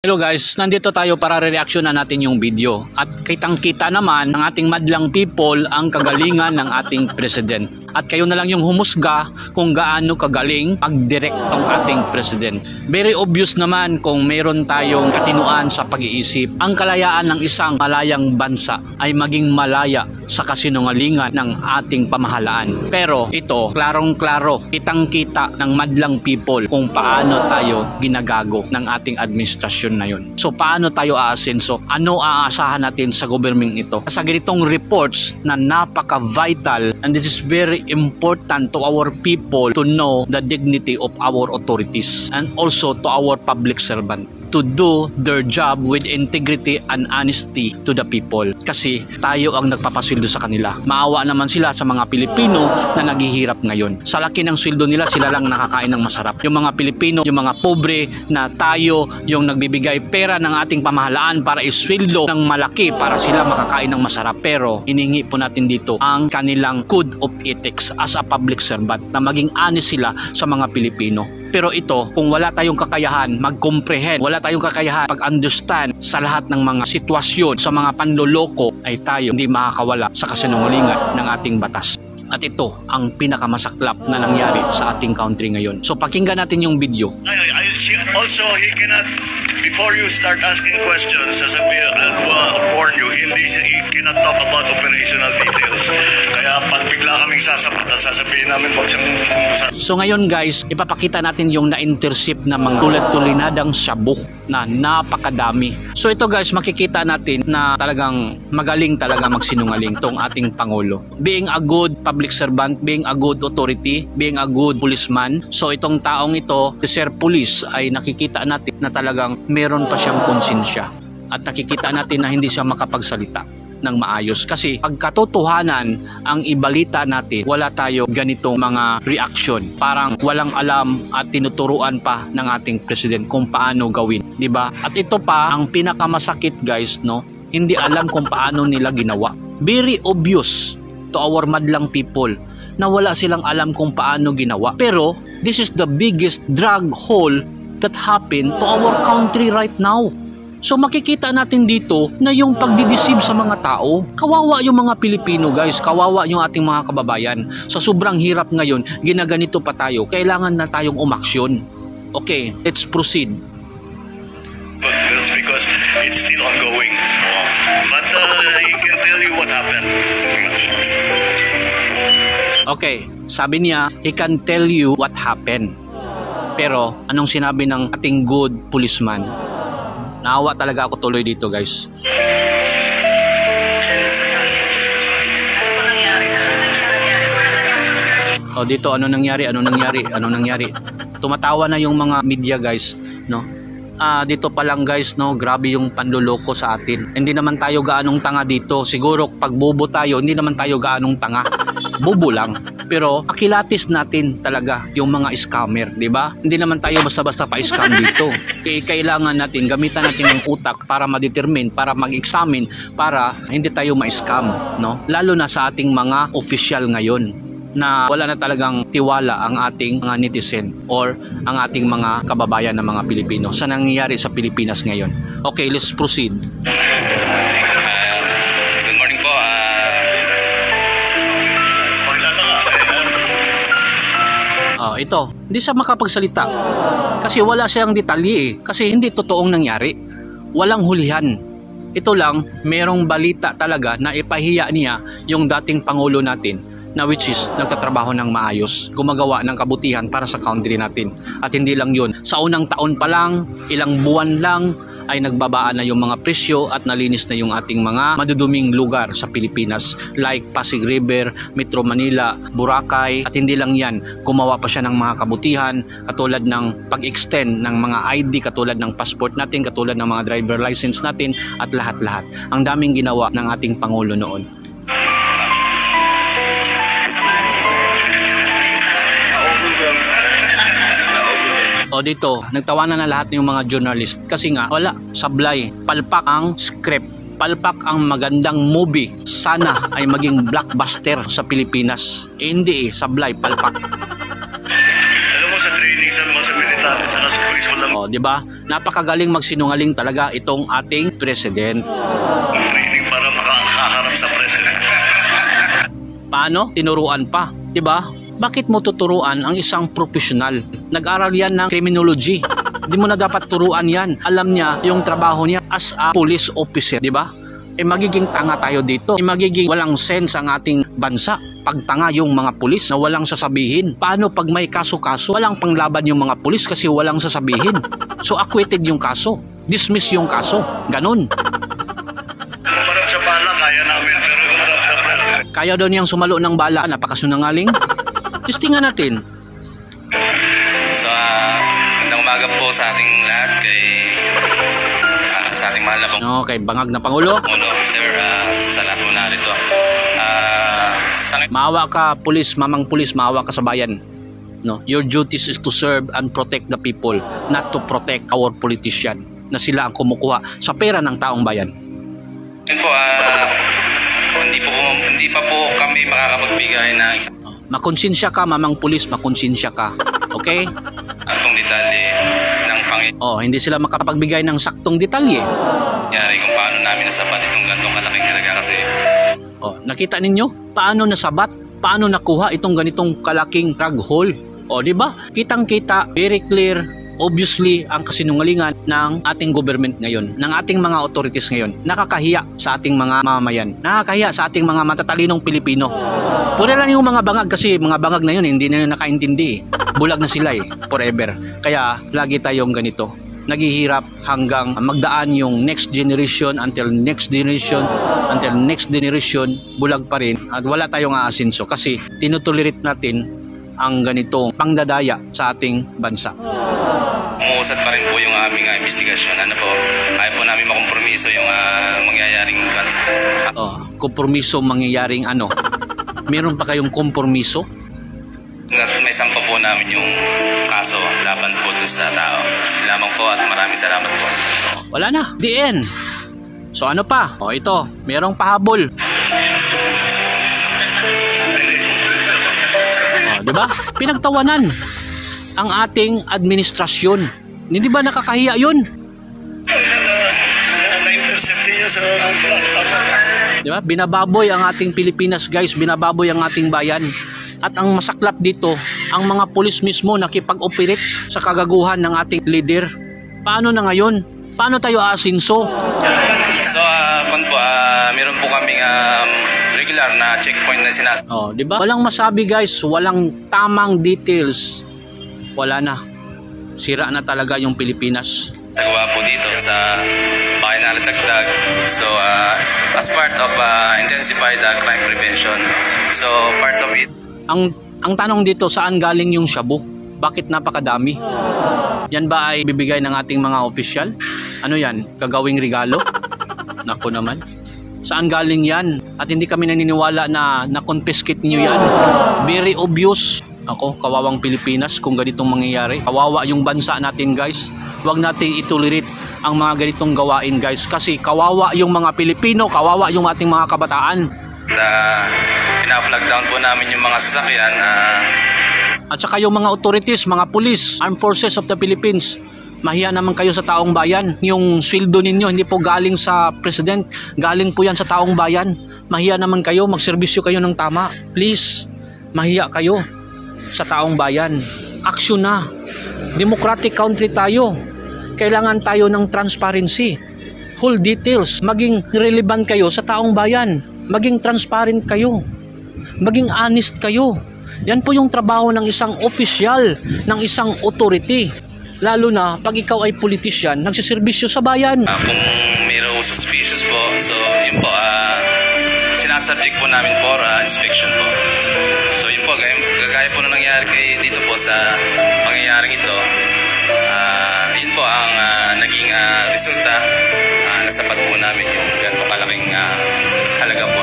Hello guys, nandito tayo para re-reaction na natin yung video. At kitang-kita naman ng ating madlang people ang kagalingan ng ating president. At kayo na lang yung humusga kung gaano kagaling pag-direct ng ating president. Very obvious naman kung meron tayong katinuan sa pag-iisip. Ang kalayaan ng isang malayang bansa ay maging malaya sa kasinungalingan ng ating pamahalaan. Pero ito, klarong-klaro, kitang-kita ng madlang people kung paano tayo ginagago ng ating administrasyon na yun. So paano tayo aasenso? Ano aasahan natin sa gobyernong ito? Sa ganitong reports na napaka-vital, and this is very important to our people to know the dignity of our authorities and also to our public servant to do their job with integrity and honesty to the people. Kasi tayo ang nagpapasweldo sa kanila. Maawa naman sila sa mga Pilipino na naghihirap ngayon. Sa laki ng sweldo nila, sila lang nakakain ng masarap. Yung mga Pilipino, yung mga pobre na tayo yung nagbibigay pera ng ating pamahalaan para isweldo ng malaki para sila makakain ng masarap. Pero hiningi po natin dito ang kanilang code of ethics as a public servant na maging honest sila sa mga Pilipino. Pero ito, kung wala tayong kakayahan mag-comprehend, wala tayong kakayahan pag-understand sa lahat ng mga sitwasyon, sa mga panloloko, ay tayo hindi makakawala sa kasinungalingan ng ating batas. At ito ang pinakamasaklap na nangyari sa ating country ngayon. So pakinggan natin yung video. Also, he cannot, before you start asking questions, I'll warn you, he cannot talk about operational details. Kaya pag bigla kaming sasapat at sasabihin namin pag So ngayon guys, ipapakita natin yung na-intercept na mga tulad-tulinadang sabuk na napakadami. So ito guys, makikita natin na talagang magaling talaga magsinungaling tong ating Pangulo. Being a good public servant, being a good authority, being a good policeman. So itong taong ito, Sir Police, ay nakikita natin na talagang meron pa siyang konsensya. At nakikita natin na hindi siya makapagsalita ng maayos. Kasi pagkatotohanan ang ibalita natin, wala tayo ganitong mga reaction. Parang walang alam at tinuturuan pa ng ating president kung paano gawin. Diba? At ito pa, ang pinakamasakit guys, no? Hindi alam kung paano nila ginawa. Very obvious to our madlang people na wala silang alam kung paano ginawa. Pero this is the biggest drug hole that happened to our country right now. So makikita natin dito na yung pagdideceive sa mga tao, kawawa yung mga Pilipino guys, kawawa yung ating mga kababayan. Sa sobrang hirap ngayon, ginaganito pa tayo, kailangan na tayong umaksyon. Okay, let's proceed. That's because it's still ongoing. But he can tell you what happened. Okay, sabi niya, he can tell you what happened. Pero anong sinabi ng ating good policeman? Naawa talaga ako tuloy dito guys. O dito, ano nangyari? Tumatawa na yung mga media guys, no? Dito pa lang guys, no, grabe yung panloloko sa atin. Hindi naman tayo gaanong tanga dito. Siguro pag bobo tayo, hindi naman tayo gaanong tanga. Bobo lang. Pero akilatis natin talaga yung mga scammer, di ba? Hindi naman tayo basta-basta pa-scam dito. Kailangan natin, gamitan natin ang utak para ma-determine, para mag-examine, para hindi tayo ma-scam, no? Lalo na sa ating mga official ngayon na wala na talagang tiwala ang ating mga netizen or ang ating mga kababayan na mga Pilipino sa nangyayari sa Pilipinas ngayon. Okay, let's proceed. Good morning po. Ito, hindi siya makapagsalita kasi wala siyang detalye kasi hindi totoong nangyari. Walang hulihan. Ito lang, merong balita talaga na ipahiya niya yung dating Pangulo natin na which is nagtatrabaho ng maayos, gumagawa ng kabutihan para sa country natin. At hindi lang yun, sa unang taon pa lang, ilang buwan lang, ay nagbabaan na yung mga presyo at nalinis na yung ating mga maduduming lugar sa Pilipinas like Pasig River, Metro Manila, Boracay. At hindi lang yan, gumawa pa siya ng mga kabutihan katulad ng pag-extend ng mga ID, katulad ng passport natin, katulad ng mga driver license natin at lahat-lahat. Ang daming ginawa ng ating Pangulo noon. O dito, nagtawanan na lahat ng mga journalist kasi nga wala, sablay, palpak ang script, palpak ang magandang movie. Sana ay maging blockbuster sa Pilipinas. Hindi sablay, palpak. Alam mo sa training linisan mo sa militar at saka sa pulis mo lang O, di ba? Napakagaling magsinungaling talaga itong ating president. training para makakaharap sa president. Paano? Tinuruan pa, 'di ba? Bakit mo tuturuan ang isang profesional? Nag-aral yan ng criminology. Hindi mo na dapat turuan yan. Alam niya yung trabaho niya as a police officer, 'di ba? Magiging tanga tayo dito. Magiging walang sense ang ating bansa. Pagtanga yung mga pulis na walang sasabihin. Paano pag may kaso-kaso? Walang panglaban yung mga pulis kasi walang sasabihin. So acquitted yung kaso. Dismiss yung kaso. Ganun. Kumarap sa bala, kaya namin. Pero kumarap sa president. Kaya daw niyang sumalo ng bala. Napakasunangaling. Testingan natin. So, magandang umaga po sa ating lahat sa ating mahal na pong Okay, bangag na Pangulo. sir, sa lahat po narito. Maawa ka, pulis, mamang pulis, maawa ka sa bayan. No, your duties is to serve and protect the people, not to protect our politician na sila ang kumukuha sa pera ng taong bayan. Yun po, hindi pa po kami makakapagbigay ng isang Makonsensya ka, mamang pulis, makonsensya ka. Okay? atong detalye ng Hindi sila makapagbigay ng saktong detalye. pangyayari kung paano namin nasapat itong gantong kalaking halaga kasi Nakita ninyo? Paano nasabat? Paano nakuha itong ganitong kalaking rug hole? Di ba? Kitang-kita, very clear, obviously, ang kasinungalingan ng ating government ngayon, ng ating mga authorities ngayon. Nakakahiya sa ating mga mamamayan. Nakakahiya sa ating mga matatalinong Pilipino. Pura lang yung mga bangag kasi mga bangag na yun, hindi na yun nakaintindi. Bulag na sila forever. Kaya lagi tayong ganito. Naghihirap hanggang magdaan yung next generation until next generation bulag pa rin at wala tayong aasinso kasi tinutolerate natin ang ganitong pangdadaya sa ating bansa. umuusad pa rin po yung aming investigasyon. Ayaw po namin makompromiso yung mangyayaring Kompromiso mangyayaring ano? Meron pa kayong kompromiso? may sampa po namin yung kaso laban po doon sa tao. Lamang po at maraming salamat po. Wala na, the end. So ano pa? Ito, merong pahabol. Di ba? Pinagtawanan ang ating administrasyon. Hindi ba nakakahiya yun? Na-intercept niyo sa Di ba? Binababoy ang ating Pilipinas, guys. Binababoy ang ating bayan. At ang masaklap dito, ang mga pulis mismo nakipag-operate sa kagaguhan ng ating leader. Paano na ngayon? Paano tayo aasinso? So, meron po kaming regular na checkpoint na di ba? Walang masabi, guys. Walang tamang details. Wala na. Sira na talaga yung Pilipinas. Nagawa po dito sa bayan na Latagdag. So, as part of intensified crime prevention. So, part of it. Ang tanong dito, saan galing yung shabu? Bakit napakadami? Yan ba ay bibigay ng ating mga opisyal? Ano yan? Gagawing regalo? Naku naman. Saan galing yan? At hindi kami naniniwala na na-confiscate nyo yan. Very obvious. Ako, kawawang Pilipinas kung ganitong mangyayari. Kawawa yung bansa natin, guys. Huwag natin itolerate ang mga ganitong gawain, guys. Kasi kawawa yung mga Pilipino, kawawa yung ating mga kabataan. Pina-flag down po namin yung mga sasakyan. At saka yung mga authorities, mga police, Armed Forces of the Philippines, mahiya naman kayo sa taong bayan. Yung sweldo ninyo hindi po galing sa president, galing po yan sa taong bayan. Mahiya naman kayo, magserbisyo kayo ng tama. Please, mahiya kayo sa taong bayan. Action na. Democratic country tayo. Kailangan tayo ng transparency. Full details. Maging relevant kayo sa taong bayan. Maging transparent kayo. Maging honest kayo. Yan po yung trabaho ng isang opisyal, ng isang authority. Lalo na pag ikaw ay politician, nagsiservisyo sa bayan. Kung mayroong suspicious po, so yun po, sinasubject po namin for inspection po. So yun po, gagaya po na nangyari dito po sa pangyayaring ito. Yun po ang naging resulta. Nasapat po namin yung ganito kalaking halaga po